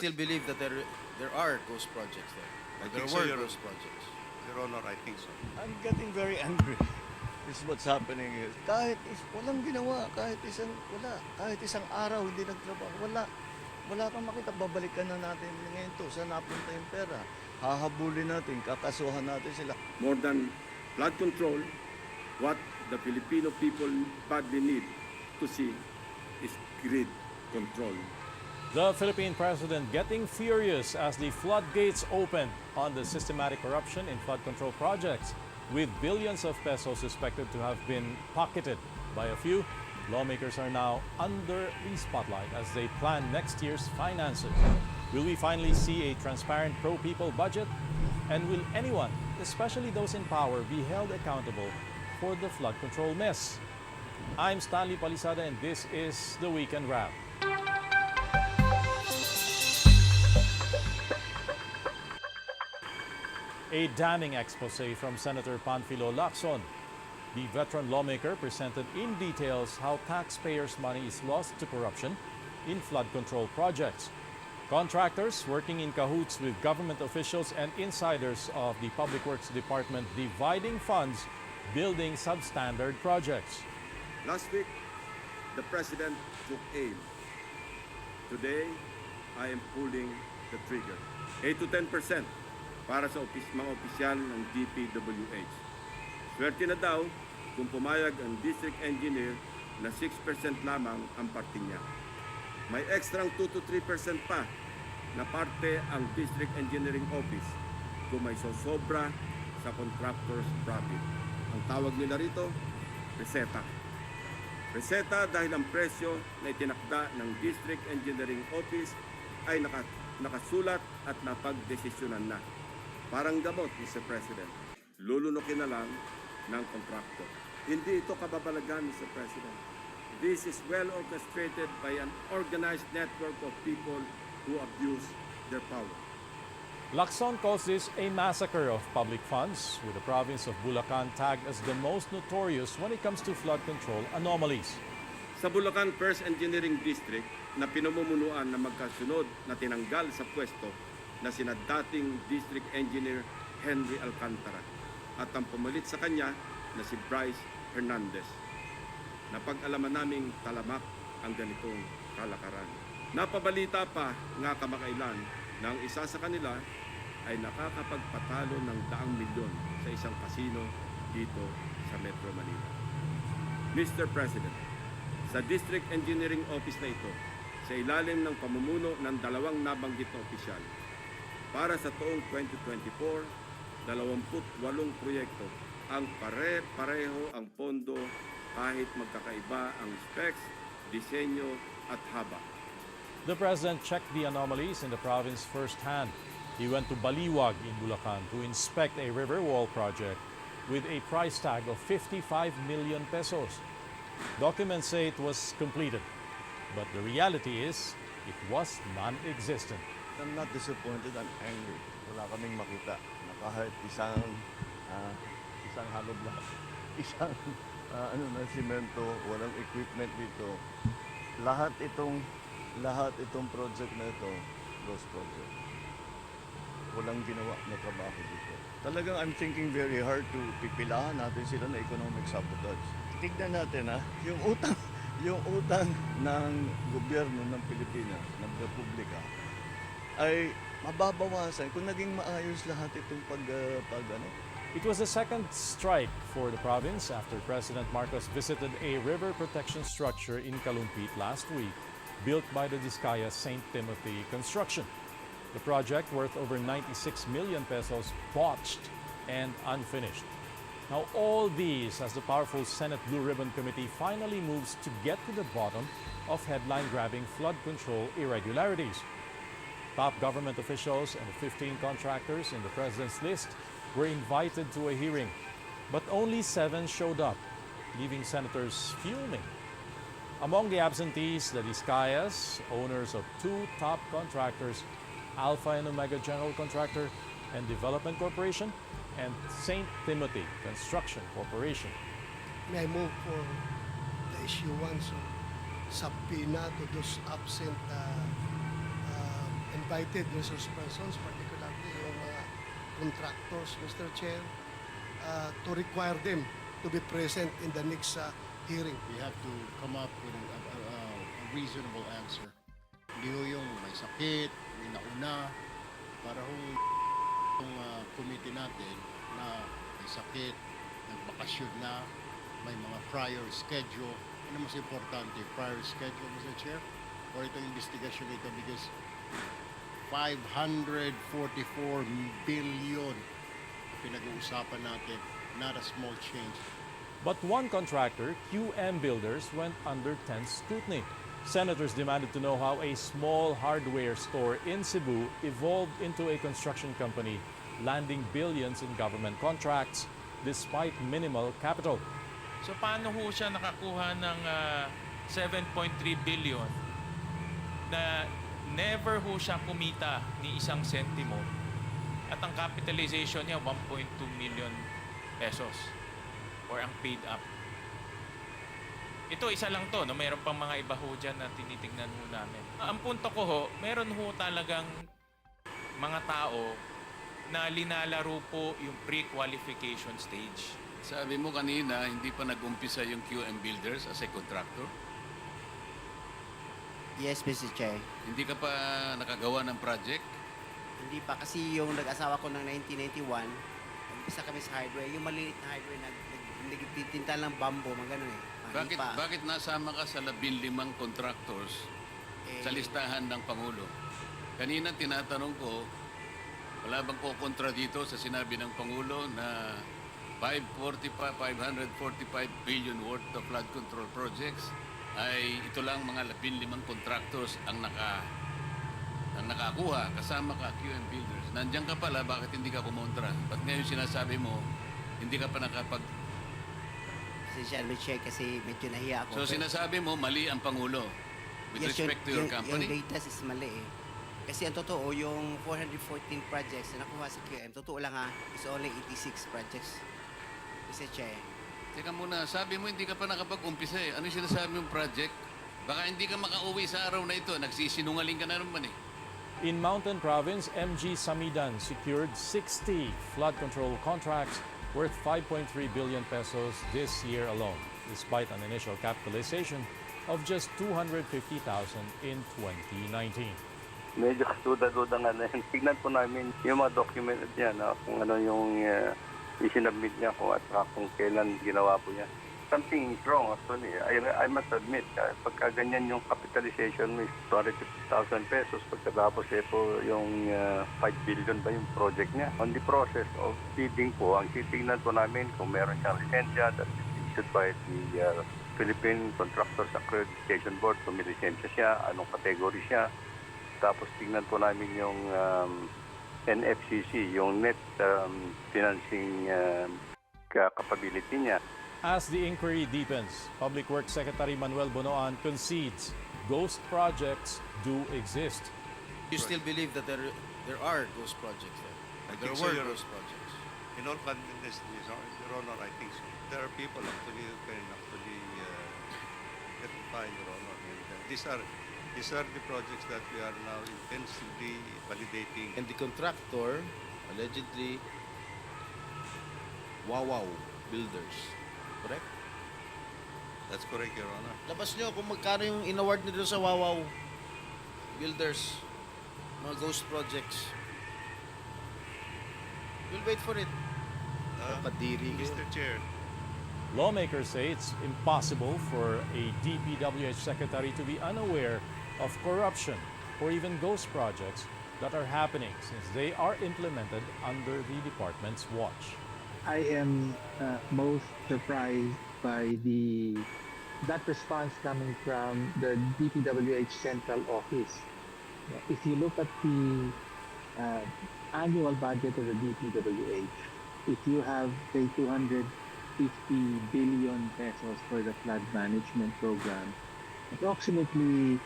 still believe that there are ghost projects there? I There think so, were Your ghost projects. Honor, I think so. I'm getting very angry. This is what's happening here. Walang ginawa, kahit isang araw hindi nagtrabaho, wala kang makita, babalikan na natin ngayon to, saan napunta yung pera? Hahabulin natin, kakasuhan natin sila. More than flood control, what the Filipino people badly need to see is grid control. The Philippine president getting furious as the floodgates open on the systematic corruption in flood control projects. With billions of pesos suspected to have been pocketed by a few, lawmakers are now under the spotlight as they plan next year's finances. Will we finally see a transparent pro-people budget? And will anyone, especially those in power, be held accountable for the flood control mess? I'm Stanley Palisada and this is the Weekend Wrap. A damning expose from Senator Panfilo Lacson. The veteran lawmaker presented in details how taxpayers' money is lost to corruption in flood control projects. Contractors working in cahoots with government officials and insiders of the Public Works Department dividing funds, building substandard projects. Last week, the president took aim. Today, I am pulling the trigger. 8 to 10% para sa mga opisyal ng DPWH. Swerte na daw kung pumayag ang district engineer na 6% lamang ang parte niya. May ekstrang 2 to 3% pa na parte ang district engineering office kung may sosobra sa contractor's profit. Ang tawag nila rito, reseta. Reseta dahil ang presyo na itinakda ng district engineering office ay nakasulat at napagdesisyonan na. Parang gamot, Mr. President, lulunukin na lang ng kontrakto. Hindi ito kababalagan, Mr. President. This is well orchestrated by an organized network of people who abuse their power. Lacson calls this a massacre of public funds, with the province of Bulacan tagged as the most notorious when it comes to flood control anomalies. Sa Bulacan First Engineering District na pinamumunuan na magkasunod na tinanggal sa pwesto na sina dating District Engineer Henry Alcantara at ang pumalit sa kanya na si Bryce Hernandez. Napag-alaman naming talamak ang ganitong kalakaran. Napabalita pa nga kamakailan na ang isa sa kanila ay nakakapagpatalo ng 100 milyon sa isang kasino dito sa Metro Manila. Mr. President, sa District Engineering Office na ito, sa ilalim ng pamumuno ng dalawang nabanggit na opisyal, para sa taong 2024, 28 proyekto ang pare-pareho ang pondo kahit magkakaiba ang specs, disenyo at haba. The president checked the anomalies in the province firsthand. He went to Baliwag in Bulacan to inspect a Riverwall project with a price tag of 55 million pesos. Documents say it was completed, but the reality is it was non-existent. I'm not disappointed, I'm angry. Wala kaming makita na kahit isang hollow block, isang simento, walang equipment dito. Lahat itong project na ito, ghost project. Walang ginawa na trabaho dito. Talagang I'm thinking very hard to pipilahan natin sila na economic sabotage. Tignan natin yung utang ng gobyerno ng Pilipinas, ng Republika, ay mababawasan kung naging maayos lahat itong It was the second strike for the province after President Marcos visited a river protection structure in Kalumpit last week, built by the Diskaya St. Timothy Construction. The project, worth over 96 million pesos, botched and unfinished. Now all these as the powerful Senate Blue Ribbon Committee finally moves to get to the bottom of headline-grabbing flood control irregularities. Top government officials and the 15 contractors in the president's list were invited to a hearing, but only 7 showed up, leaving senators fuming. Among the absentees, the Diskayas, owners of 2 top contractors, Alpha and Omega General Contractor and Development Corporation, and St. Timothy Construction Corporation. May I move for the issuance of subpoena to those absent invited resource persons, particularly yung mga contractors, Mr. Chair, to require them to be present in the next hearing. We have to come up with a reasonable answer. Hindi ho yung may sakit, may nauna, para ho yung committee natin na may sakit, nagbakasyon na, may mga prior schedule. Ano mas importante, prior schedule, Mr. Chair? Or itong investigation ito because 544 billion pinag-uusapan natin, not a small change. But one contractor, QM Builders, went under tense scrutiny. Senators demanded to know how a small hardware store in Cebu evolved into a construction company, landing billions in government contracts despite minimal capital. So paano ho siya nakakuha ng 7.3 billion na never ho siya kumita ni isang sentimo at ang capitalization niya 1.2 million pesos or ang paid up. Ito isa lang to, no? Mayroon pang mga iba ho dyan na tinitingnan ho namin. Ang punto ko ho, meron ho talagang mga tao na linalaro po yung pre-qualification stage. Sabi mo kanina, hindi pa nag-umpisa yung QM Builders as a contractor? Yes, Mr. Chair. Hindi ka pa nakagawa ng project? Hindi pa kasi yung nag-asawa ko ng 1991, nag-isa kami sa hardware. Yung maliit na hardware, nagtitinta ng bamboo, mga ganun eh. Bakit nasama ka sa 15 contractors sa listahan ng Pangulo? Kanina tinatanong ko, wala bang kukontra dito sa sinabi ng Pangulo na 545 billion worth of flood control projects ay ito lang mga 15 contractors ang nakakuha kasama ka QM Builders. Nandiyan ka pala, bakit hindi ka kumontra? Ba't ngayon sinasabi mo hindi ka pa nakapag... Mr. Chair, kasi medyo nahiya ako. So sinasabi mo mali ang Pangulo with respect to your company? Yung data is mali eh. Kasi ang totoo, yung 414 projects na nakuha sa QM, totoo lang is only 86 projects. Mr. Chair. Teka muna, sabi mo hindi ka pa nakapag-umpisa eh. Ano yung sinasabi mong project? Baka hindi ka makauwi sa araw na ito. Nagsisinungaling ka na naman eh. In Mountain Province, MG Samidan secured 60 flood control contracts worth 5.3 billion pesos this year alone, despite an initial capitalization of just 250,000 in 2019. Medyo kasuda-duda nga na yun. Tignan po namin yung mga document niya na kung ano yung isinabmit niya kung at kung kailan ginawa po niya. Something is wrong actually. I must admit, pagka ganyan yung capitalization mo is 250,000 pesos, pagkatapos po yung 5 billion ba yung project niya. On the process of bidding po, ang titignan po namin kung meron siyang lisensya that is issued by the Philippine Contractors Accreditation Board, kung may lisensya siya, anong category siya. Tapos tignan po namin yung NFCC, yung net financing capability niya. As the inquiry deepens, Public Works Secretary Manuel Bonoan concedes ghost projects do exist. You still believe that there are ghost projects there? There think so, were Your ghost projects. In all candidness, Your Honor, I think so. There are people actually who can actually verify, Your Honor. And, these are the projects that we are now intensively validating. And the contractor, allegedly, Wow Builders. Correct? That's correct, Your Honor. Labas nyo kung magkano yung in-award nyo sa Wow Builders. Mga ghost projects. We'll wait for it. Kadiri kayo. Mr. Chair, Lawmakers say it's impossible for a DPWH secretary to be unaware of corruption or even ghost projects that are happening since they are implemented under the department's watch. I am most surprised by that response coming from the DPWH Central Office. If you look at the annual budget of the DPWH, if you have say 250 billion pesos for the flood management program, approximately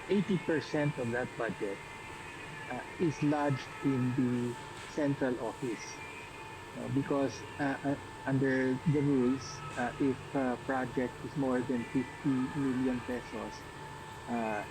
80% of that budget is lodged in the central office. Because under the rules, if a project is more than 50 million pesos,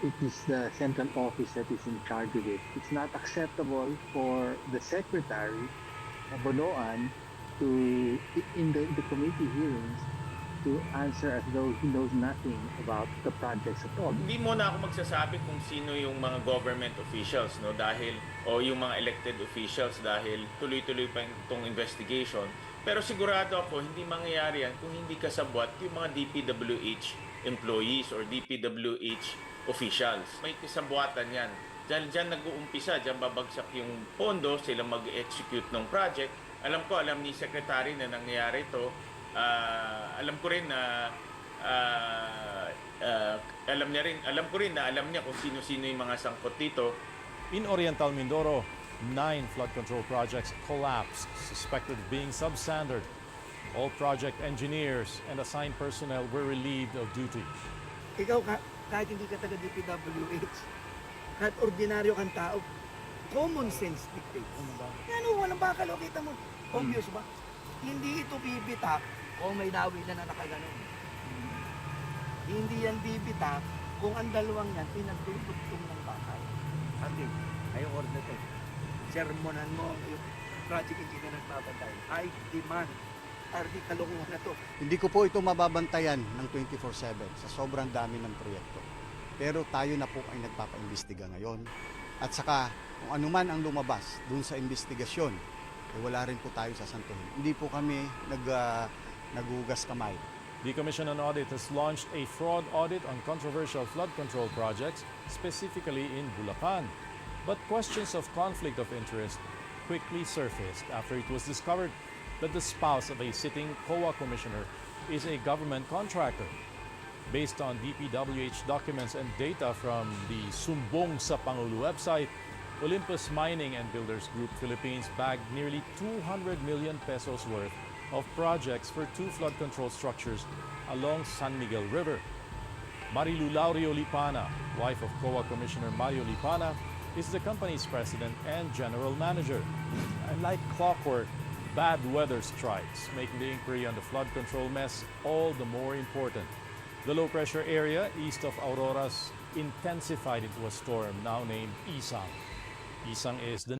it is the central office that is in charge of it. It's not acceptable for the secretary, Bonoan, to, in the committee hearings, to answer as though he knows nothing about the projects at all. Hindi mo na ako magsasabi kung sino yung mga government officials, no, dahil o yung mga elected officials dahil tuloy-tuloy pa itong investigation. Pero sigurado ako hindi mangyayari yan kung hindi kasabwat yung mga DPWH employees or DPWH officials. May kasabwatan yan. Diyan nag-uumpisa, diyan babagsak yung pondo, sila mag-execute ng project. Alam ni Secretary na nangyayari ito. Alam ko rin na alam niya kung sino-sino yung mga sangkot dito. In Oriental Mindoro, 9 flood control projects collapsed, suspected of being substandard. All project engineers and assigned personnel were relieved of duty. Ikaw, kahit hindi ka taga DPWH, kahit ordinaryo kang tao, common sense dictates. Ano, walang bakal, kita mo. Obvious ba? Hindi ito bibitak kung may nawilan na nakaganon. Hindi yan bibitak kung ang dalawang yan pinagdudugtong ng bakal. Sabi, ngayong order to. Sermonan mo yung project engineer nagbabantay. I demand. Ardi kalunguhan na to. Hindi ko po ito mababantayan ng 24/7 sa sobrang dami ng proyekto. Pero tayo na po ay nagpapaimbestiga ngayon. At saka, kung anuman ang lumabas dun sa investigasyon, wala rin po tayo sasantuhin. Hindi po kami naghugas kamay. The Commission on Audit has launched a fraud audit on controversial flood control projects, specifically in Bulacan. But questions of conflict of interest quickly surfaced after it was discovered that the spouse of a sitting COA commissioner is a government contractor. Based on DPWH documents and data from the Sumbong sa Pangulo website, Olympus Mining and Builders Group Philippines bagged nearly 200 million pesos worth of projects for 2 flood control structures along San Miguel River. Marilu Laurio Lipana, wife of COA Commissioner Mario Lipana, is the company's president and general manager. And like clockwork, bad weather strikes, making the inquiry on the flood control mess all the more important. The low-pressure area east of Auroras intensified into a storm now named Isang. Isang is the